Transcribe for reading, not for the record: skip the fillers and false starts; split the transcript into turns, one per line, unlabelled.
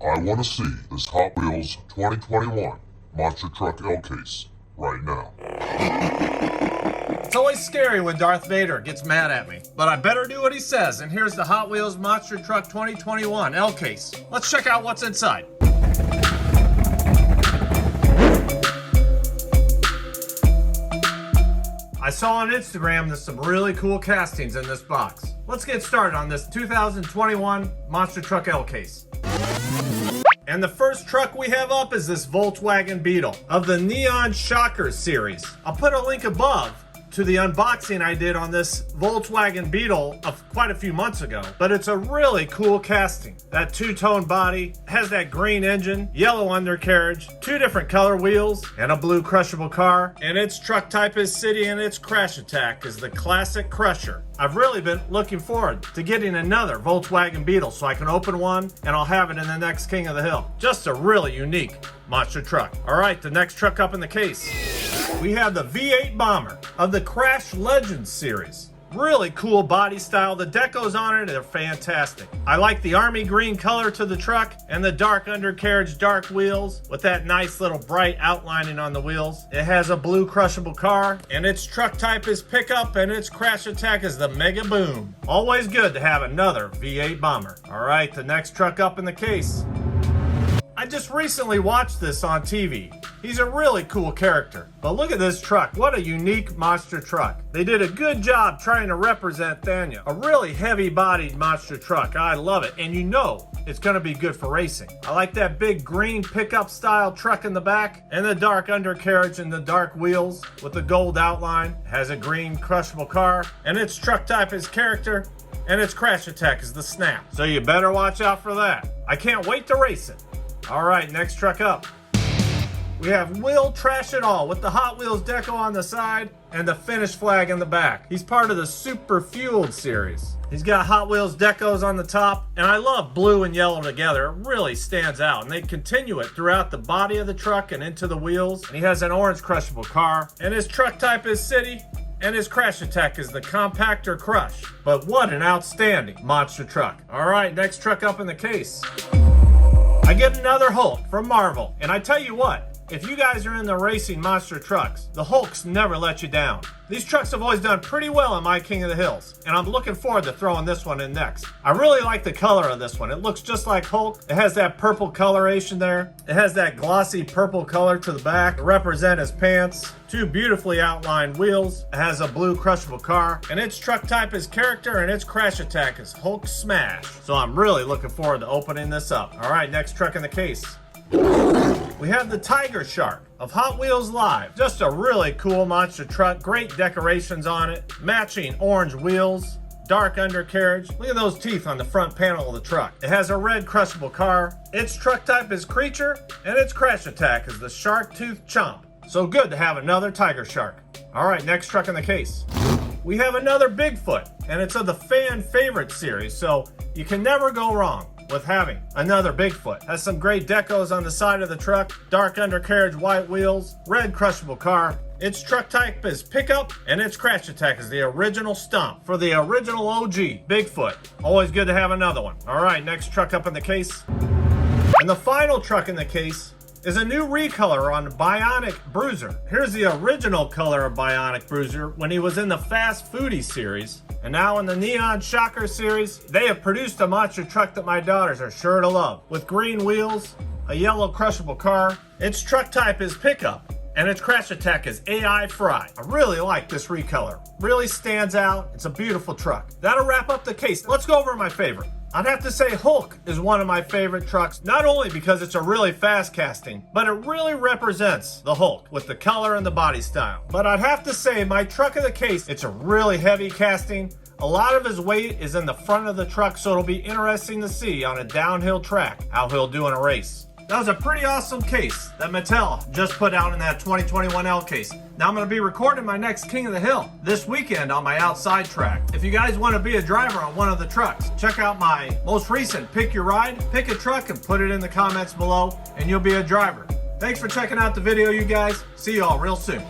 I want to see this Hot Wheels 2021 Monster Truck L case right now.
It's always scary when Darth Vader gets mad at me, but I better do what he says, and here's the Hot Wheels Monster Truck 2021 L case. Let's check out what's inside. I saw on Instagram there's some really cool castings in this box. Let's get started on this 2021 Monster Truck L case. And the first truck we have up is this Volkswagen Beetle of the Neon Shocker series. I'll put a link above to the unboxing I did on this Volkswagen Beetle of quite a few months ago. But it's a really cool casting. That two-tone body has that green engine, yellow undercarriage, two different color wheels, and a blue crushable car. And its truck type is City, and its crash attack is the classic Crusher. I've really been looking forward to getting another Volkswagen Beetle so I can open one and I'll have it in the next King of the Hill. Just a really unique monster truck. All right, the next truck up in the case, we have the V8 Bomber of the Crash Legends series. Really cool body style. The decos on it are fantastic. I like the army green color to the truck and the dark undercarriage, dark wheels with that nice little bright outlining on the wheels. It has a blue crushable car, and its truck type is pickup, and its crash attack is the Mega Boom. Always good to have another V8 Bomber. All right, the next truck up in the case. I just recently watched this on TV. He's a really cool character. But look at this truck. What a unique monster truck. They did a good job trying to represent Thanos. A really heavy-bodied monster truck. I love it. And you know it's going to be good for racing. I like that big green pickup style truck in the back and the dark undercarriage and the dark wheels with the gold outline. It has a green crushable car, and its truck type is character, and its crash attack is the Snap. So you better watch out for that. I can't wait to race it. All right, next truck up. We have Will Trash It All with the Hot Wheels deco on the side and the finish flag in the back. He's part of the Super Fueled series. He's got Hot Wheels decos on the top, and I love blue and yellow together. It really stands out, and they continue it throughout the body of the truck and into the wheels. And he has an orange crushable car, and his truck type is City, and his crash attack is the Compactor Crush. But what an outstanding monster truck. All right, next truck up in the case. I get another Hulk from Marvel, and I tell you what, if you guys are in the racing monster trucks, the Hulks never let you down. These trucks have always done pretty well in my King of the Hills, and I'm looking forward to throwing this one in next. I really like the color of this one. It looks just like Hulk. It has that purple coloration there. It has that glossy purple color to the back to represent his pants. Two beautifully outlined wheels. It has a blue crushable car, and its truck type is character, and its crash attack is Hulk Smash. So I'm really looking forward to opening this up. All right, next truck in the case. We have the Tiger Shark of Hot Wheels Live. Just a really cool monster truck. Great decorations on it. Matching orange wheels. Dark undercarriage. Look at those teeth on the front panel of the truck. It has a red crushable car. Its truck type is Creature, and its crash attack is the Shark Tooth Chomp. So good to have another Tiger Shark. All right, next truck in the case. We have another Bigfoot, and it's of the fan favorite series, so you can never go wrong with having another Bigfoot. Has some great decos on the side of the truck, dark undercarriage, white wheels, red crushable car. Its truck type is pickup, and its crash attack is the original Stomp for the original OG Bigfoot. Always good to have another one. All right, next truck up in the case. And the final truck in the case is a new recolor on Bionic Bruiser. Here's the original color of Bionic Bruiser when he was in the Fast Foodie series. And now in the Neon Shocker series, they have produced a monster truck that my daughters are sure to love. With green wheels, a yellow crushable car. Its truck type is pickup, and its crash attack is AI Fry. I really like this recolor. Really stands out. It's a beautiful truck. That'll wrap up the case. Let's go over my favorite. I'd have to say Hulk is one of my favorite trucks, not only because it's a really fast casting, but it really represents the Hulk with the color and the body style. But I'd have to say my truck of the case, it's a really heavy casting. A lot of his weight is in the front of the truck, so it'll be interesting to see on a downhill track how he'll do in a race. That was a pretty awesome case that Mattel just put out in that 2021 L case. Now I'm going to be recording my next King of the Hill this weekend on my outside track. If you guys want to be a driver on one of the trucks, check out my most recent Pick Your Ride. Pick a truck and put it in the comments below, and you'll be a driver. Thanks for checking out the video, you guys. See you all real soon.